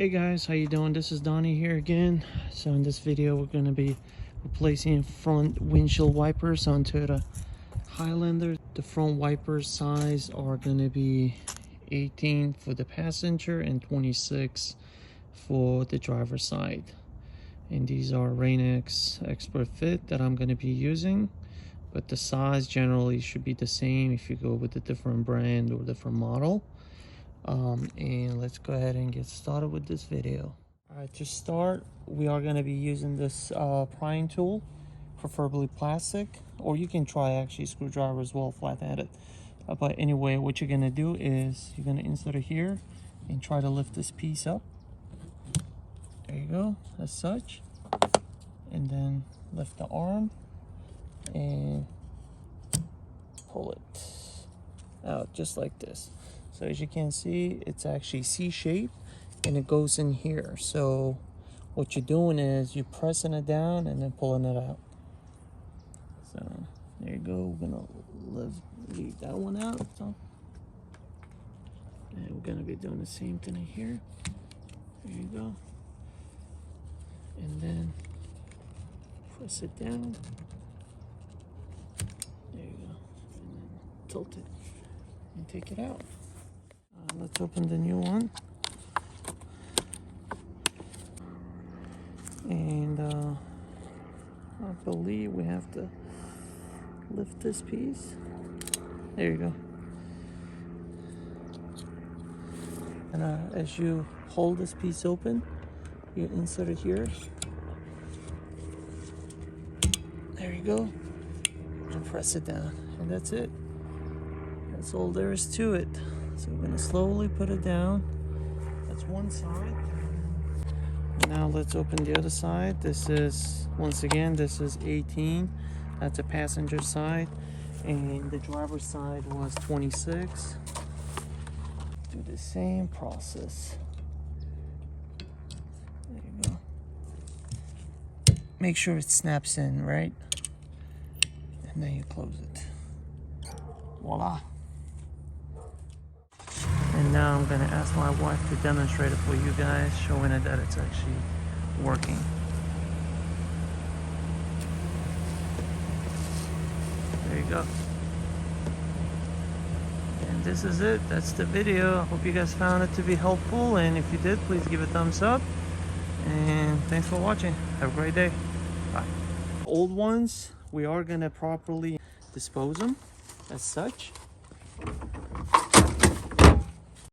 Hey guys, how you doing? This is Donnie here again. So in this video we're going to be replacing front windshield wipers on Toyota Highlander. The front wipers size are going to be 18 for the passenger and 26 for the driver's side. And these are Rain-X Expert Fit that I'm going to be using, but the size generally should be the same if you go with a different brand or different model. And let's go ahead and get started with this video. Alright, to start, we are going to be using this prying tool, preferably plastic, or you can try actually screwdriver as well, flat-headed. But anyway, what you're going to do is you're going to insert it here and try to lift this piece up. There you go, as such. And then lift the arm and pull it out just like this. So as you can see, it's actually C-shaped and it goes in here. So what you're doing is you're pressing it down and then pulling it out. So there you go. We're gonna leave that one out. So, and we're gonna be doing the same thing in here. There you go. And then press it down. There you go. And then tilt it and take it out. Let's open the new one. And I believe we have to lift this piece. There you go. And as you hold this piece open, you insert it here. There you go. And press it down. And that's it. That's all there is to it. So we're going to slowly put it down. That's one side. Now let's open the other side. This is, once again, this is 18. That's a passenger side. And the driver's side was 26. Do the same process. There you go. Make sure it snaps in, right? And then you close it. Voila. And now I'm going to ask my wife to demonstrate it for you guys, showing it that it's actually working. There you go. And this is it. That's the video. I hope you guys found it to be helpful. And if you did, please give a thumbs up. And thanks for watching. Have a great day. Bye. Old ones, we are going to properly dispose them as such.